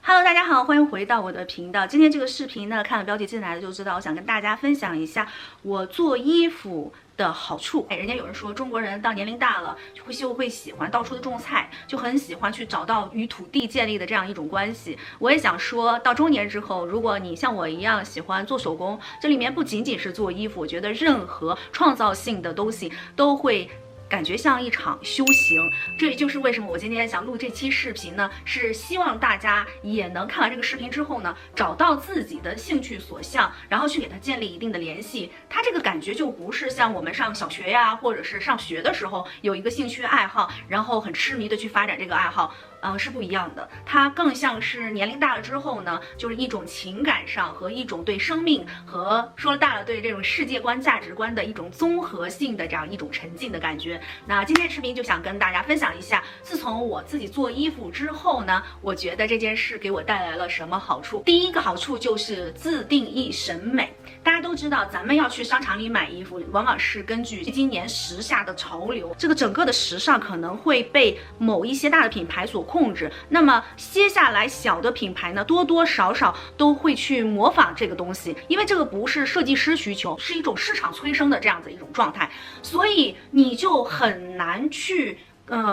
Hello， 大家好，欢迎回到我的频道。今天这个视频呢，看了标题进来的就知道，我想跟大家分享一下我做衣服的好处。人家有人说中国人到年龄大了就会喜欢到处的种菜，就很喜欢去找到与土地建立的这样一种关系。我也想说到中年之后，如果你像我一样喜欢做手工，这里面不仅仅是做衣服，我觉得任何创造性的东西都会感觉像一场修行。这也就是为什么我今天想录这期视频呢，是希望大家也能看完这个视频之后呢，找到自己的兴趣所向，然后去给它建立一定的联系。它这个感觉就不是像我们上小学呀，或者是上学的时候有一个兴趣爱好，然后很痴迷的去发展这个爱好。是不一样的，它更像是年龄大了之后呢，就是一种情感上和一种对生命和说了大了对这种世界观价值观的一种综合性的这样一种沉浸的感觉。那今天视频就想跟大家分享一下，自从我自己做衣服之后呢，我觉得这件事给我带来了什么好处。第一个好处就是自定义审美。大家都知道，咱们要去商场里买衣服，往往是根据今年时下的潮流，这个整个的时尚可能会被某一些大的品牌所控制，那么接下来小的品牌呢，多多少少都会去模仿这个东西，因为这个不是设计师需求，是一种市场催生的这样子一种状态，所以你就很难去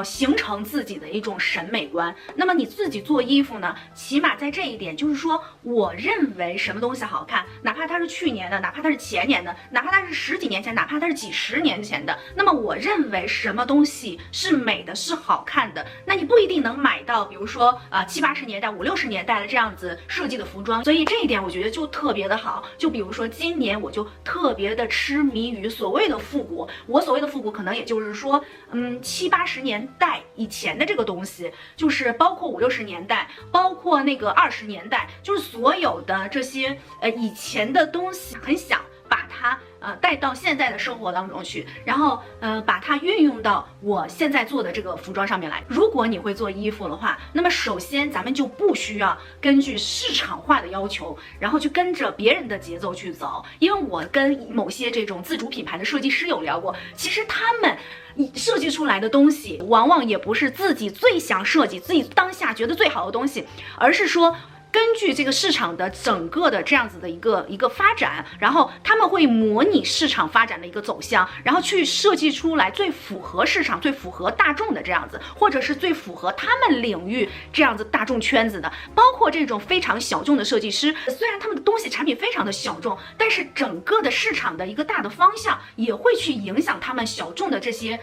形成自己的一种审美观。那么你自己做衣服呢，起码在这一点，就是说我认为什么东西好看，哪怕它是去年的，哪怕它是前年的，哪怕它是十几年前，哪怕它是几十年前的，那么我认为什么东西是美的，是好看的，那你不一定能买到比如说70、80年代、50、60年代的这样子设计的服装。所以这一点我觉得就特别的好。就比如说今年我就特别的痴迷于所谓的复古，我所谓的复古可能也就是说70、80年代以前的这个东西，就是包括50、60年代，包括那个20年代，就是所有的这些以前的东西，很想把它带到现在的生活当中去，然后把它运用到我现在做的这个服装上面来。如果你会做衣服的话，那么首先咱们就不需要根据市场化的要求，然后去跟着别人的节奏去走。因为我跟某些这种自主品牌的设计师有聊过，其实他们设计出来的东西往往也不是自己最想设计、自己当下觉得最好的东西，而是说根据这个市场的整个的这样子的一个发展，然后他们会模拟市场发展的一个走向，然后去设计出来最符合市场、最符合大众的这样子，或者是最符合他们领域这样子大众圈子的。包括这种非常小众的设计师，虽然他们的东西产品非常的小众，但是整个的市场的一个大的方向也会去影响他们小众的这些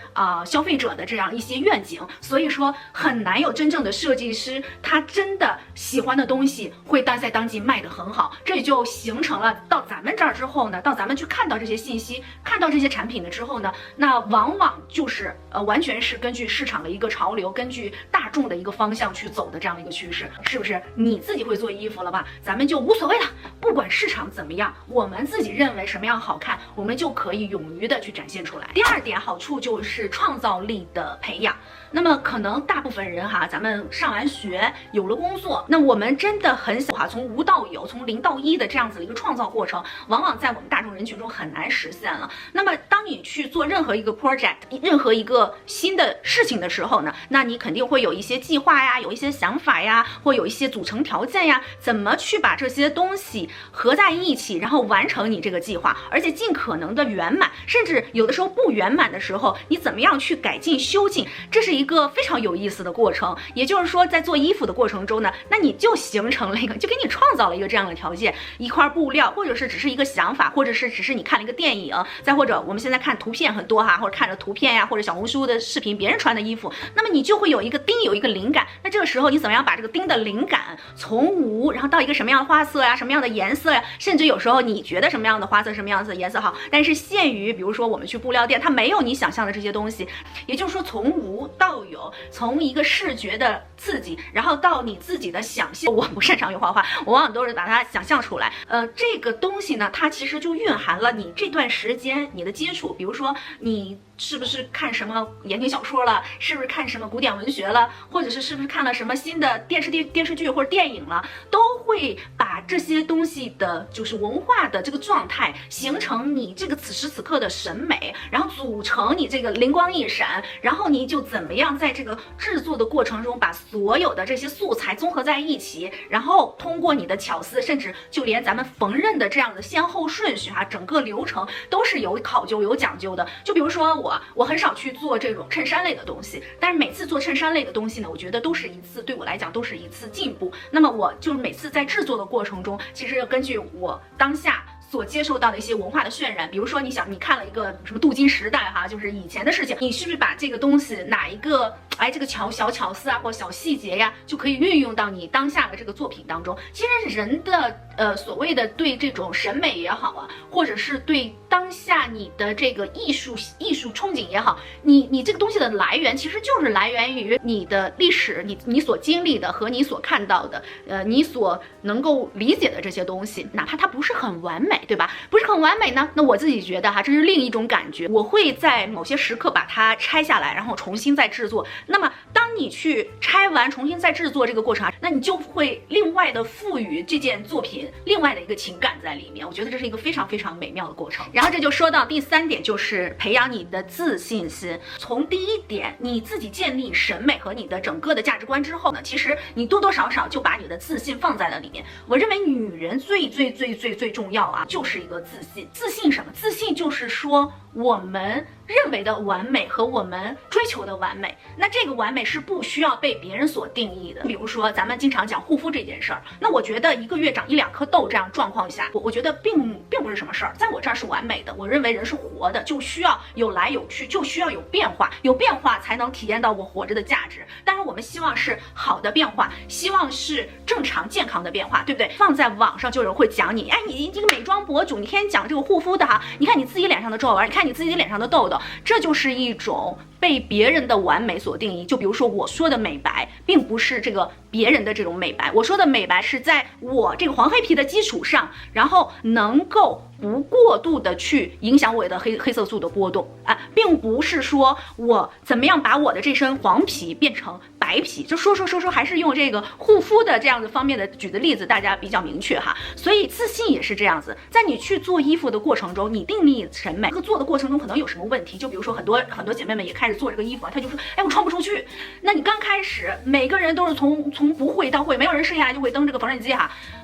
消费者的这样一些愿景。所以说很难有真正的设计师，他真的喜欢的东西会在当季卖得很好。这也就形成了到咱们这儿之后呢，到咱们去看到这些信息，看到这些产品了之后呢，那往往就是完全是根据市场的一个潮流，根据大众的一个方向去走的这样的一个趋势。是不是你自己会做衣服了吧？咱们就无所谓了，不管市场怎么样，我们自己认为什么样好看，我们就可以勇于的去展现出来。第二点好处就是创造力的培养。那么可能大部分人咱们上完学有了工作，那我们真的很想从无到有，从0到1的这样子的一个创造过程，往往在我们大众人群中很难实现了。那么当你去做任何一个 project， 任何一个新的事情的时候呢，那你肯定会有一些计划呀，有一些想法呀，或有一些组成条件呀，怎么去把这些东西合在一起，然后完成你这个计划，而且尽可能的圆满，甚至有的时候不圆满的时候，你怎么样去改进修进，这是一个非常有意思的过程。也就是说在做衣服的过程中呢，那你就形成了一个，就给你创造了一个这样的条件，一块布料，或者是只是一个想法，或者是只是你看了一个电影，再或者我们现在看图片很多或者看着图片呀，或者小红书的视频别人穿的衣服，那么你就会有一个钉，有一个灵感。那这个时候你怎么样把这个钉的灵感从无，然后到一个什么样的花色呀，什么样的颜色呀，甚至有时候你觉得什么样的花色，什么样的颜色好，但是限于比如说我们去布料店，它没有你想象的这些东西。也就是说从无到有，从一个视觉的刺激，然后到你自己的想象。我不擅长于画画，我往往都是把它想象出来。这个东西呢，它其实就蕴含了你这段时间你的接触，比如说你是不是看什么言情小说了，是不是看什么古典文学了，或者是不是看了什么新的电视剧或者电影了，都会会把这些东西的就是文化的这个状态形成你这个此时此刻的审美，然后组成你这个灵光一闪，然后你就怎么样在这个制作的过程中把所有的这些素材综合在一起，然后通过你的巧思，甚至就连咱们缝纫的这样的先后顺序整个流程都是有考究有讲究的。就比如说我很少去做这种衬衫类的东西，但是每次做衬衫类的东西呢，我觉得都是一次对我来讲都是一次进步。那么我就是每次在制作的过程中，其实根据我当下所接受到的一些文化的渲染，比如说你看了一个什么镀金时代就是以前的事情，你是不是把这个东西哪一个这个小巧思或小细节呀，就可以运用到你当下的这个作品当中。其实人的所谓的对这种审美也好或者是对当下你的这个艺术憧憬也好，你这个东西的来源其实就是来源于你的历史，你所经历的和你所看到的，你所能够理解的这些东西，哪怕它不是很完美，对吧？不是很完美呢，那我自己觉得这是另一种感觉，我会在某些时刻把它拆下来，然后重新再制作。那么当你去拆完重新再制作这个过程，那你就会另外的赋予这件作品另外的一个情感在里面。我觉得这是一个非常非常美妙的过程。然后这就说到第3点，就是培养你的自信心。从第1点你自己建立审美和你的整个的价值观之后呢，其实你多多少少就把你的自信放在了里面。我认为女人最重要就是一个自信。自信什么？自信就是说我们认为的完美和我们追求的完美，那这个完美是不需要被别人所定义的。比如说咱们经常讲护肤这件事儿，那我觉得1个月长1、2颗痘这样状况下，我觉得并不是什么事儿，在我这儿是完美的。我认为人是活的，就需要有来有去，就需要有变化，有变化才能体验到我活着的价值。当然我们希望是好的变化，希望是正常健康的变化，对不对？放在网上就有人会讲你你这个美妆博主，你天天讲这个护肤的你看你自己脸上的皱纹，你看你自己脸上的痘痘，这就是一种被别人的完美所定义。就比如说我说的美白，并不是这个别人的这种美白，我说的美白是在我这个黄黑皮的基础上，然后能够不过度的去影响我的黑色素的波动并不是说我怎么样把我的这身黄皮变成白皮。就说还是用这个护肤的这样子方面的举的例子，大家比较明确所以自信也是这样子，在你去做衣服的过程中，你定义审美，这个做的过程中可能有什么问题。就比如说很多姐妹们也开始做这个衣服她就说我穿不出去。那你刚开始每个人都是从不会到会，没有人生下来就会蹬这个缝纫机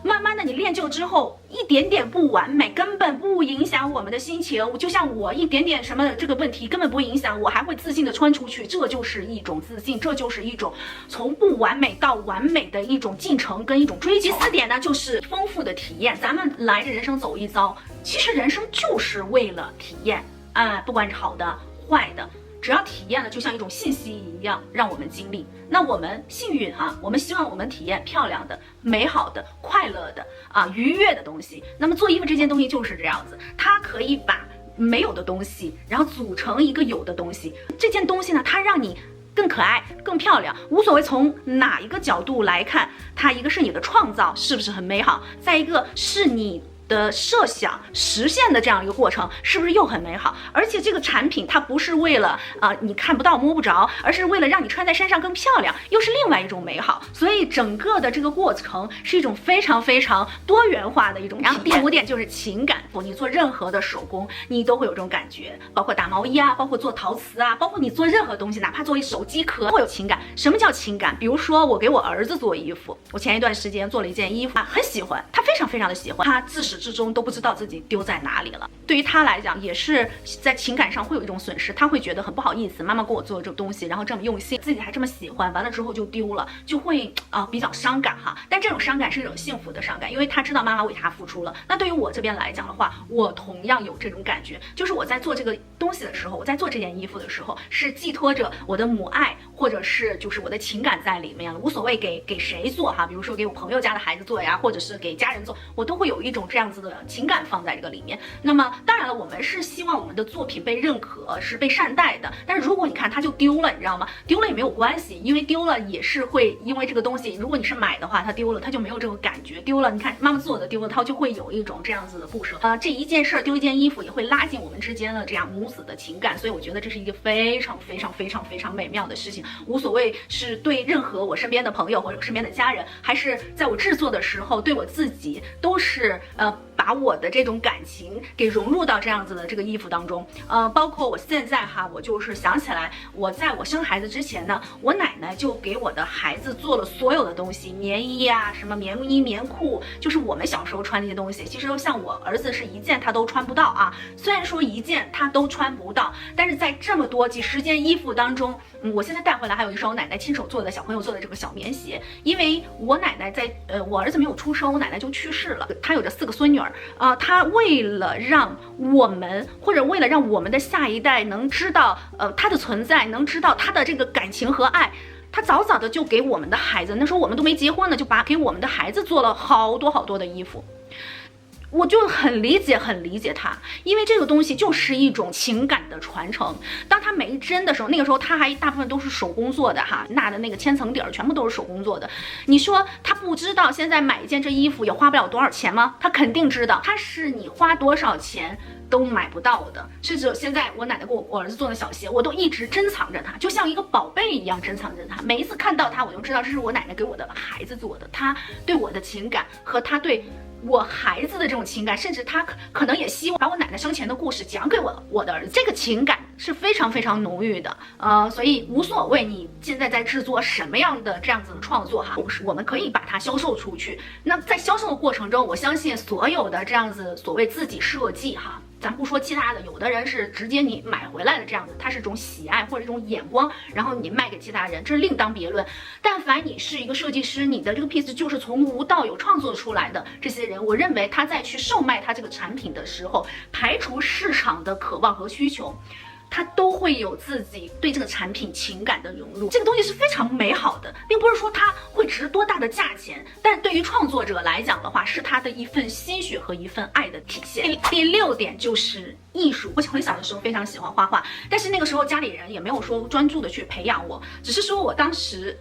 慢慢的你练就之后，一点点不完美根本不影响我们的心情。就像我一点点什么这个问题根本不会影响我，还会自信的穿出去，这就是一种自信，这就是一种从不完美到完美的一种进程跟一种追求。第4点呢，就是丰富的体验。咱们来这人生走一遭，其实人生就是为了体验不管是好的坏的，只要体验了，就像一种信息一样让我们经历。那我们幸运我们希望我们体验漂亮的、美好的、快乐的愉悦的东西。那么做衣服这件东西就是这样子，它可以把没有的东西然后组成一个有的东西。这件东西呢，它让你更可爱更漂亮，无所谓从哪一个角度来看，它一个是你的创造是不是很美好，再一个是你的设想实现的这样一个过程是不是又很美好。而且这个产品它不是为了你看不到摸不着，而是为了让你穿在身上更漂亮，又是另外一种美好。所以整个的这个过程是一种非常非常多元化的一种体验。然后第5点就是情感。你做任何的手工你都会有这种感觉，包括打毛衣包括做陶瓷包括你做任何东西，哪怕做一手机壳会有情感。什么叫情感？比如说我给我儿子做衣服，我前一段时间做了一件衣服很喜欢，他非常非常的喜欢，他自始至终都不知道自己丢在哪里了。对于他来讲也是在情感上会有一种损失，他会觉得很不好意思，妈妈给我做这个东西然后这么用心，自己还这么喜欢，完了之后就丢了，就会比较伤感但这种伤感是一种幸福的伤感，因为他知道妈妈为他付出了。那对于我这边来讲的话，我同样有这种感觉，就是我在做这个东西的时候，我在做这件衣服的时候，是寄托着我的母爱或者是就是我的情感在里面了。无所谓给谁做比如说给我朋友家的孩子做呀，或者是给家人奏，我都会有一种这样子的情感放在这个里面。那么当然了，我们是希望我们的作品被认可，是被善待的。但是如果你看它就丢了，你知道吗？丢了也没有关系，因为丢了也是会因为这个东西，如果你是买的话，它丢了它就没有这个感觉。丢了，你看妈妈做的丢了，它就会有一种这样子的不舍。这一件事丢一件衣服也会拉近我们之间的这样母子的情感，所以我觉得这是一个非常美妙的事情。无所谓是对任何我身边的朋友或者身边的家人，还是在我制作的时候对我自己，都是把我的这种感情给融入到这样子的这个衣服当中。包括我现在哈，我就是想起来，我在我生孩子之前呢，我奶奶就给我的孩子做了所有的东西，棉衣啊，什么棉衣、棉裤，就是我们小时候穿那些东西。其实像我儿子是一件他都穿不到啊，虽然说一件他都穿不到，但是在这么多几十件衣服当中，我现在带回来还有一双我奶奶亲手做的小朋友做的这个小棉鞋。因为我奶奶在我儿子没有出生，我奶奶就去世了，她有着4个孙女儿。她为了让我们，或者为了让我们的下一代能知道她的存在，能知道她的这个感情和爱，她早早的就给我们的孩子，那时候我们都没结婚呢，就给我们的孩子做了好多的衣服。我就很理解他，因为这个东西就是一种情感的传承。当他没针的时候，那个时候他还大部分都是手工做的哈，纳的那个千层底儿全部都是手工做的。你说他不知道现在买一件这衣服也花不了多少钱吗？他肯定知道，他是你花多少钱都买不到的。甚至现在我奶奶给我儿子做的小鞋，我都一直珍藏着它，就像一个宝贝一样珍藏着它。每一次看到它，我就知道这是我奶奶给我的孩子做的，他对我的情感和他对我孩子的这种情感，甚至他可能也希望把我奶奶生前的故事讲给我的儿子，这个情感是非常浓郁的。所以无所谓你现在在制作什么样的这样子的创作哈，我们可以把它销售出去。那在销售的过程中，我相信所有的这样子所谓自己设计哈，咱不说其他的，有的人是直接你买回来的这样子，它是一种喜爱或者一种眼光，然后你卖给其他人，这是另当别论。但凡你是一个设计师，你的这个 piece 就是从无到有创作出来的，这些人，我认为他在去售卖他这个产品的时候，排除市场的渴望和需求，他都会有自己对这个产品情感的融入。这个东西是非常美好的，并不是说它会值多大的价钱，但对于创作者来讲的话，是他的一份心血和一份爱的体现。第6点就是艺术。我很小的时候非常喜欢画画，但是那个时候家里人也没有说专注的去培养我，只是说我当时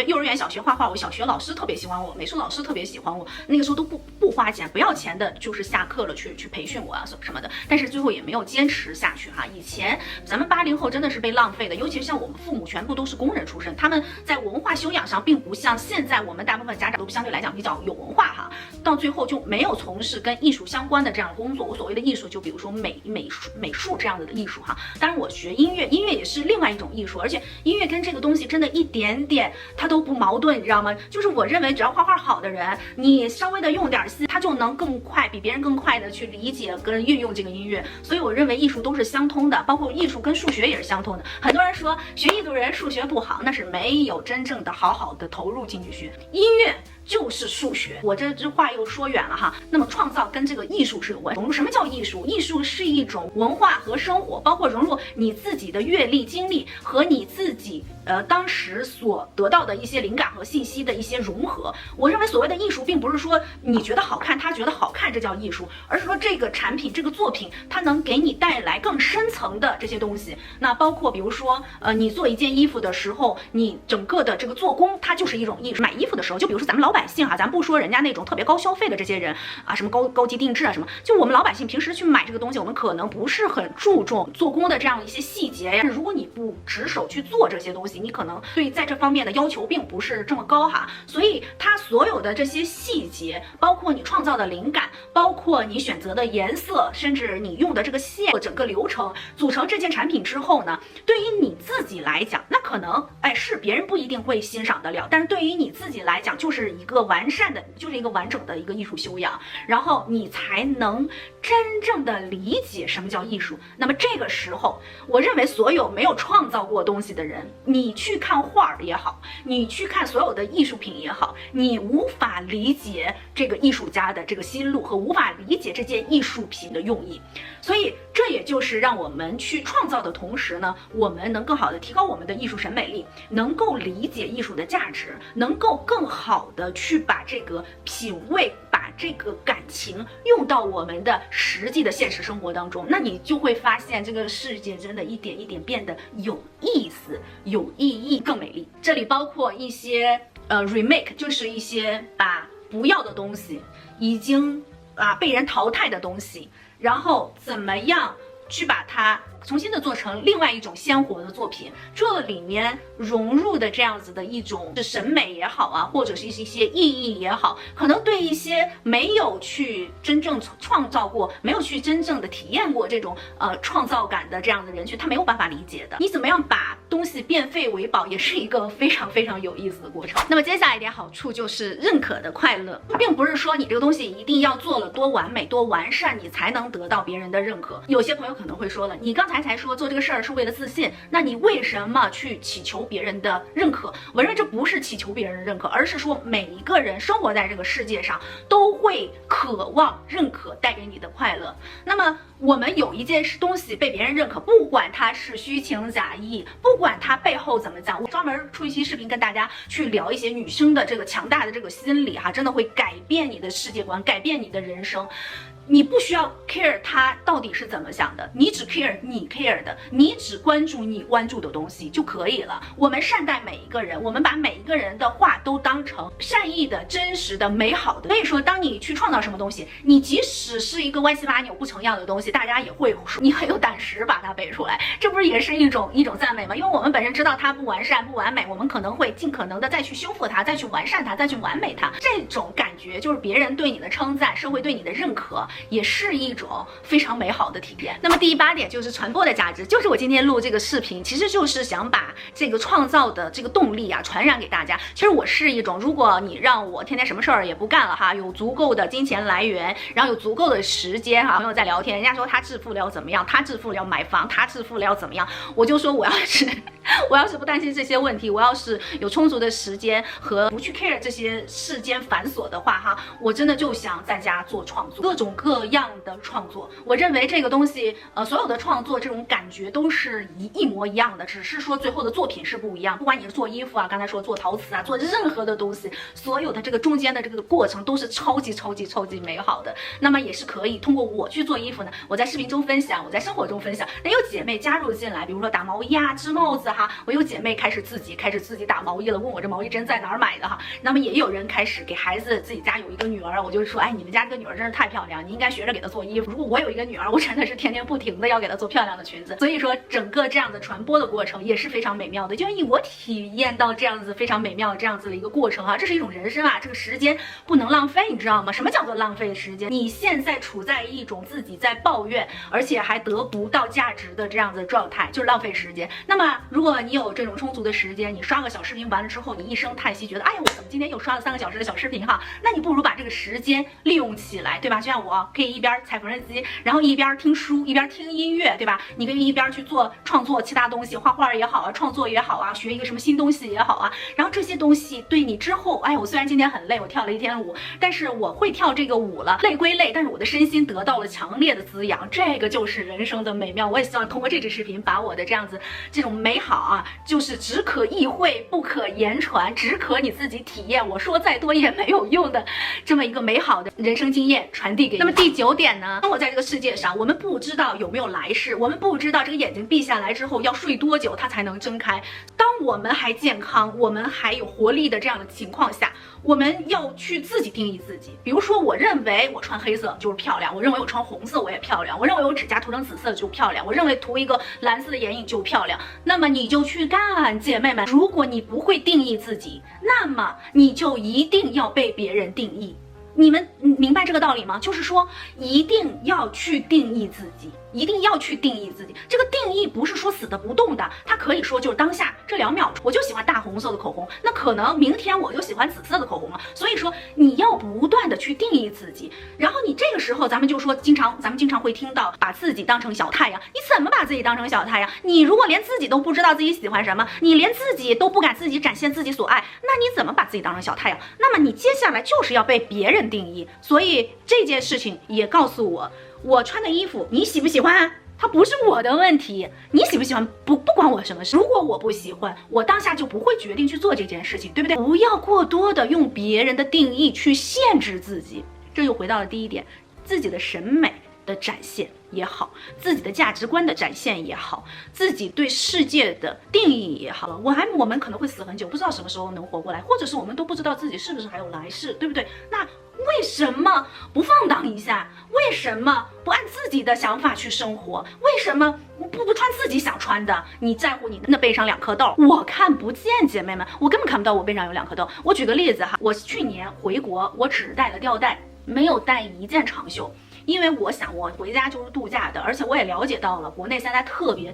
幼儿园小学画画，我小学老师特别喜欢我，美术老师特别喜欢我，那个时候都不花钱，不要钱的，就是下课了去培训我啊什么的，但是最后也没有坚持下去哈。以前咱们80后真的是被浪费的，尤其是像我们父母全部都是工人出身，他们在文化修养上并不像现在我们大部分家长都相对来讲比较有文化哈，到最后就没有从事跟艺术相关的这样的工作。我所谓的艺术，就比如说美术这样子的艺术哈。当然我学音乐，音乐也是另外一种艺术，而且音乐跟这个东西真的一点点它都不矛盾，你知道吗？就是我认为只要画画好的人，你稍微的用点心，他就能更快，比别人更快的去理解跟运用这个音乐。所以我认为艺术都是相通的，包括艺术跟数学也是相通的。很多人说学艺术人数学不好，那是没有真正的好的投入进去学。音乐就是数学，我这句话又说远了哈。那么创造跟这个艺术是有关。融入什么叫艺术？艺术是一种文化和生活，包括融入你自己的阅历经历和你自己当时所得到的一些灵感和信息的一些融合。我认为所谓的艺术，并不是说你觉得好看，他觉得好看，这叫艺术，而是说这个产品这个作品它能给你带来更深层的这些东西。那包括比如说你做一件衣服的时候，你整个的这个做工它就是一种艺术。买衣服的时候，就比如说咱们老百姓哈，咱不说人家那种特别高消费的这些人啊，什么高级定制啊什么，就我们老百姓平时去买这个东西，我们可能不是很注重做工的这样一些细节呀。如果你不着手去做这些东西，你可能对在这方面的要求并不是这么高哈。所以它所有的这些细节，包括你创造的灵感，包括你选择的颜色，甚至你用的这个线，整个流程组成这件产品之后呢，对于你自己来讲，那可能是别人不一定会欣赏得了，但是对于你自己来讲，就是一个完善的，就是一个完整的一个艺术修养，然后你才能真正的理解什么叫艺术。那么这个时候，我认为所有没有创造过东西的人，你去看画也好，你去看所有的艺术品也好，你无法理解这个艺术家的这个心路和无法理解这件艺术品的用意。所以这也就是让我们去创造的同时呢，我们能更好的提高我们的艺术审美力，能够理解艺术的价值，能够更好的去把这个品味，把这个感情用到我们的实际的现实生活当中，那你就会发现这个世界真的一点一点变得有意思、有意义、更美丽。这里包括一些remake， 就是一些把不要的东西，已经被人淘汰的东西，然后怎么样去把它重新的做成另外一种鲜活的作品，这里面融入的这样子的一种是审美也好啊，或者是一些意义也好，可能对一些没有去真正创造过，没有去真正的体验过这种创造感的这样的人群，他没有办法理解的。你怎么样把东西变废为宝，也是一个非常非常有意思的过程。那么接下来一点好处就是认可的快乐，并不是说你这个东西一定要做了多完美多完善，你才能得到别人的认可。有些朋友可能会说了，你刚才说做这个事儿是为了自信，那你为什么去祈求别人的认可？我认为这不是祈求别人的认可，而是说每一个人生活在这个世界上都会渴望认可带给你的快乐。那么我们有一件东西被别人认可，不管它是虚情假意，不管它背后怎么讲，我专门出一期视频跟大家去聊一些女生的这个强大的这个心理真的会改变你的世界观，改变你的人生。你不需要 care 他到底是怎么想的，你只 care 你 care 的，你只关注你关注的东西就可以了。我们善待每一个人，我们把每一个人的话都当成善意的、真实的、美好的。所以说，当你去创造什么东西，你即使是一个歪七八扭不成样的东西，大家也会说你很有胆识把它背出来，这不是也是一种赞美吗？因为我们本身知道它不完善、不完美，我们可能会尽可能的再去修复它，再去完善它，再去完美它。这种感觉就是别人对你的称赞，社会对你的认可，也是一种非常美好的体验。那么第8点就是传播的价值，就是我今天录这个视频，其实就是想把这个创造的这个动力传染给大家。其实我是一种，如果你让我天天什么事儿也不干了有足够的金钱来源，然后有足够的时间朋友在聊天，人家说他致富了怎么样，他致富了买房，他致富了怎么样，我就说我要是不担心这些问题，我要是有充足的时间和不去 care 这些世间繁琐的话我真的就想在家做创作，各种各样的创作。我认为这个东西所有的创作这种感觉都是一模一样的，只是说最后的作品是不一样。不管你是做衣服刚才说做陶瓷做任何的东西，所有的这个中间的这个过程都是超级美好的。那么也是可以通过我去做衣服呢，我在视频中分享，我在生活中分享，那有姐妹加入进来，比如说打毛衣织帽子我有姐妹开始自己打毛衣了，问我这毛衣针在哪儿买的那么也有人开始给孩子，自己家有一个女儿，我就说你们家这个女儿真是太漂亮，你应该学着给她做衣服。如果我有一个女儿，我真的是天天不停的要给她做漂亮的裙子。所以说整个这样的传播的过程也是非常美妙的，就以我体验到这样子非常美妙的这样子的一个过程这是一种人生这个时间不能浪费，你知道吗？什么叫做浪费的时间？你现在处在一种自己在抱怨，而且还得不到价值的这样子的状态，就是浪费时间。那么如果你有这种充足的时间，你刷个小视频完了之后，你一声叹息，觉得哎呀，我怎么今天又刷了3个小时的小视频那你不如把这个时间利用起来，对吧？就像我可以一边踩缝纫机，然后一边听书，一边听音乐，对吧？你可以一边去创作其他东西，画画也好创作也好学一个什么新东西也好然后这些东西对你之后，我虽然今天很累，我跳了1天舞，但是我会跳这个舞了，累归累，但是我的身心得到了强烈的滋养，这个就是人生的美妙。我也希望通过这支视频，把我的这样子这种美好就是只可意会不可言传，只可你自己体验，我说再多也没有用的这么一个美好的人生经验传递给你。那么第9点呢，生活在这个世界上，我们不知道有没有来世，我们不知道这个眼睛闭下来之后要睡多久它才能睁开。当我们还健康，我们还有活力的这样的情况下，我们要去自己定义自己。比如说我认为我穿黑色就是漂亮，我认为我穿红色我也漂亮，我认为我指甲涂成紫色就漂亮，我认为涂一个蓝色的眼影就漂亮。那么你就去干，姐妹们，如果你不会定义自己，那么你就一定要被别人定义。你们明白这个道理吗？就是说一定要去定义自己，一定要去定义自己。这个定义不是说死的不动的，它可以说就是当下这2秒我就喜欢大红色的口红，那可能明天我就喜欢紫色的口红了。所以说你要不断的去定义自己，然后你这个时候咱们就说咱们经常会听到把自己当成小太阳。你怎么把自己当成小太阳？你如果连自己都不知道自己喜欢什么，你连自己都不敢自己展现自己所爱，那你怎么把自己当成小太阳？那么你接下来就是要被别人定义。所以这件事情也告诉我穿的衣服你喜不喜欢它不是我的问题，你喜不喜欢不关我什么事。如果我不喜欢，我当下就不会决定去做这件事情，对不对？不要过多的用别人的定义去限制自己。这又回到了第一点，自己的审美的展现也好，自己的价值观的展现也好，自己对世界的定义也好，我们可能会死很久，不知道什么时候能活过来，或者是我们都不知道自己是不是还有来世，对不对？那为什么不放荡一下？为什么不按自己的想法去生活？为什么不穿自己想穿的？你在乎你那背上2颗痘，我看不见，姐妹们，我根本看不到我背上有2颗痘。我举个例子哈，我去年回国，我只带了吊带，没有带一件长袖。因为我想我回家就是度假的，而且我也了解到了国内现在特别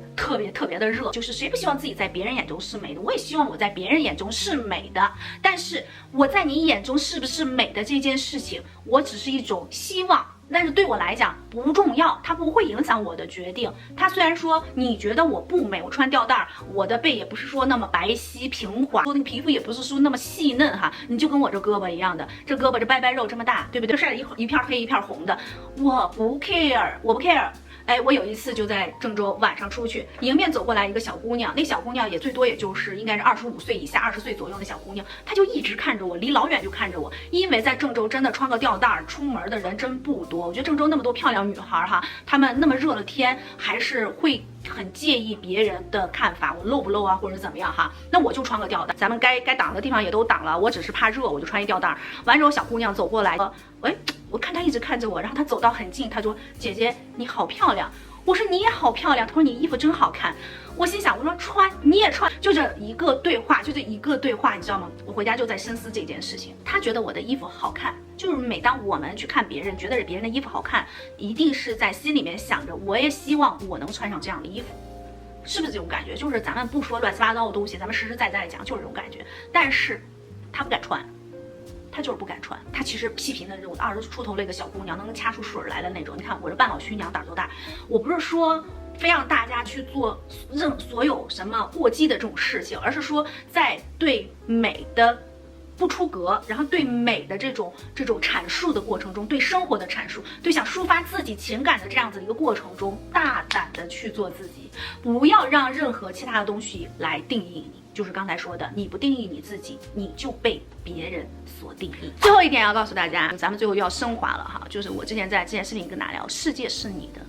的热，就是谁不希望自己在别人眼中是美的？我也希望我在别人眼中是美的，但是我在你眼中是不是美的这件事情，我只是一种希望。但是对我来讲不重要，它不会影响我的决定。它虽然说你觉得我不美，我穿吊带，我的背也不是说那么白皙平滑，我的皮肤也不是说那么细嫩哈，你就跟我这胳膊一样的，这胳膊这掰肉这么大，对不对？晒得一片黑一片红的，我不 care， 我不 care。哎，我有一次就在郑州晚上出去，迎面走过来一个小姑娘，那小姑娘也最多也就是应该是25岁以下，20岁左右的小姑娘，她就一直看着我，离老远就看着我，因为在郑州真的穿个吊带出门的人真不多。我觉得郑州那么多漂亮女孩哈，她们那么热的天还是会很介意别人的看法，我露不露啊，或者怎么样哈？那我就穿个吊带，咱们该挡的地方也都挡了，我只是怕热，我就穿一吊带。完之后，小姑娘走过来，喂，我看她一直看着我，然后她走到很近，她说：“姐姐你好漂亮。”我说你也好漂亮，她说你衣服真好看。我心想，我说穿你也穿，就这一个对话，你知道吗？我回家就在深思这件事情。她觉得我的衣服好看，就是每当我们去看别人，觉得别人的衣服好看，一定是在心里面想着，我也希望我能穿上这样的衣服，是不是这种感觉？就是咱们不说乱七八糟的东西，咱们实实在在的讲，就是这种感觉。但是她不敢穿。她就是不敢穿，她其实细皮嫩肉的，20出头的一个小姑娘，能掐出水来的那种。你看我这半老徐娘胆多大，我不是说非让大家去做所有什么过激的这种事情，而是说在对美的不出格，然后对美的这种阐述的过程中，对生活的阐述，对想抒发自己情感的这样子一个过程中，大胆的去做自己，不要让任何其他的东西来定义你。就是刚才说的，你不定义你自己，你就被别人所定义。最后一点要告诉大家，咱们最后又要升华了哈，就是我之前在这件视频跟大家聊，世界是你的。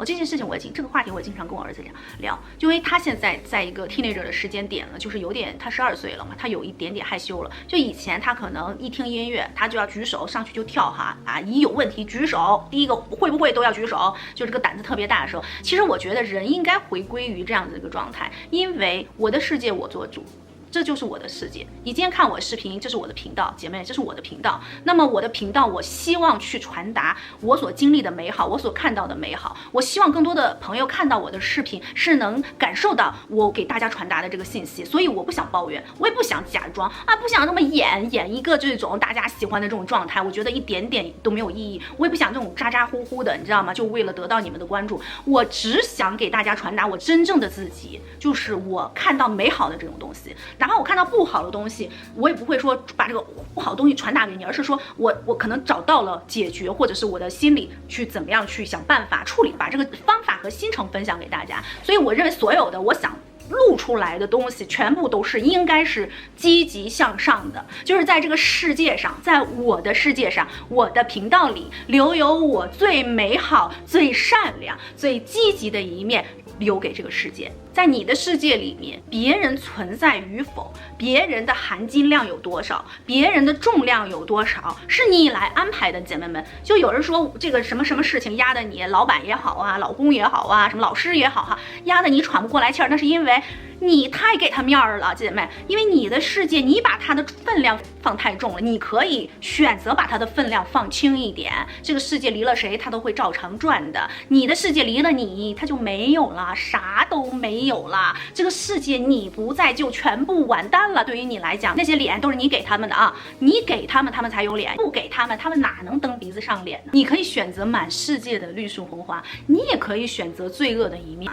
这件事情这个话题我经常跟我儿子聊，因为他现在在一个 teenager 的时间点了，就是有点他12岁了嘛，他有一点点害羞了。就以前他可能一听音乐，他就要举手上去就跳哈一有问题举手，第一个会不会都要举手，就这个胆子特别大的时候。其实我觉得人应该回归于这样子一个状态，因为我的世界我做主。这就是我的世界。你今天看我的视频，这是我的频道，姐妹，这是我的频道。那么我的频道，我希望去传达我所经历的美好，我所看到的美好。我希望更多的朋友看到我的视频，是能感受到我给大家传达的这个信息。所以我不想抱怨，我也不想假装不想这么演一个这种大家喜欢的这种状态，我觉得一点点都没有意义。我也不想这种咋咋呼呼的，你知道吗？就为了得到你们的关注，我只想给大家传达我真正的自己，就是我看到美好的这种东西。哪怕我看到不好的东西，我也不会说把这个不好的东西传达给你，而是说我可能找到了解决，或者是我的心里去怎么样去想办法处理，把这个方法和心程分享给大家。所以我认为所有的我想录出来的东西，全部都是应该是积极向上的，就是在这个世界上，在我的世界上，我的频道里留有我最美好、最善良、最积极的一面，留给这个世界。在你的世界里面，别人存在与否，别人的含金量有多少，别人的重量有多少，是你来安排的，姐妹们。就有人说这个什么事情压得你，老板也好啊，老公也好啊，什么老师也好压得你喘不过来气儿，那是因为你太给他面儿了，姐妹。因为你的世界，你把它的分量放太重了，你可以选择把它的分量放轻一点。这个世界离了谁，它都会照常转的。你的世界离了你，它就没有了，啥都没有了。这个世界你不在，就全部完蛋了。对于你来讲，那些脸都是你给他们的啊，你给他们，他们才有脸；不给他们，他们哪能蹬鼻子上脸呢？你可以选择满世界的绿树红花，你也可以选择罪恶的一面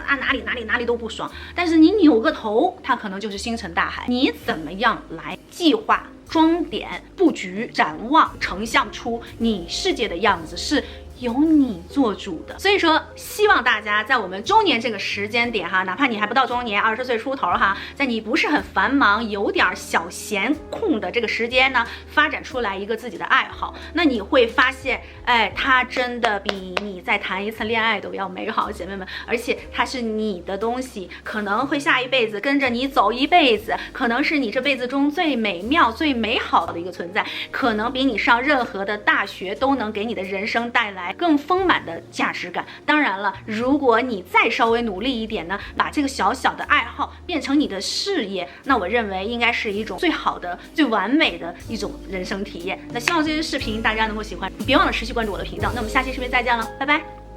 哪里都不爽。但是你扭个头，它可能就是星辰大海。你怎么样来计划、装点、布局、展望，呈现出你世界的样子，是由你做主的。所以说，希望大家在我们中年这个时间点哈，哪怕你还不到中年，20岁出头哈，在你不是很繁忙、有点小闲空的这个时间呢，发展出来一个自己的爱好，那你会发现，哎，它真的比你再谈一次恋爱都要美好，姐妹们，而且它是你的东西，可能会下一辈子跟着你走一辈子，可能是你这辈子中最美妙、最美好的一个存在，可能比你上任何的大学都能给你的人生带来更丰满的价值感。当然了，如果你再稍微努力一点呢，把这个小小的爱好变成你的事业，那我认为应该是一种最好的、最完美的一种人生体验。那希望这些视频大家能够喜欢，别忘了持续关注我的频道。那我们下期视频再见了，拜拜。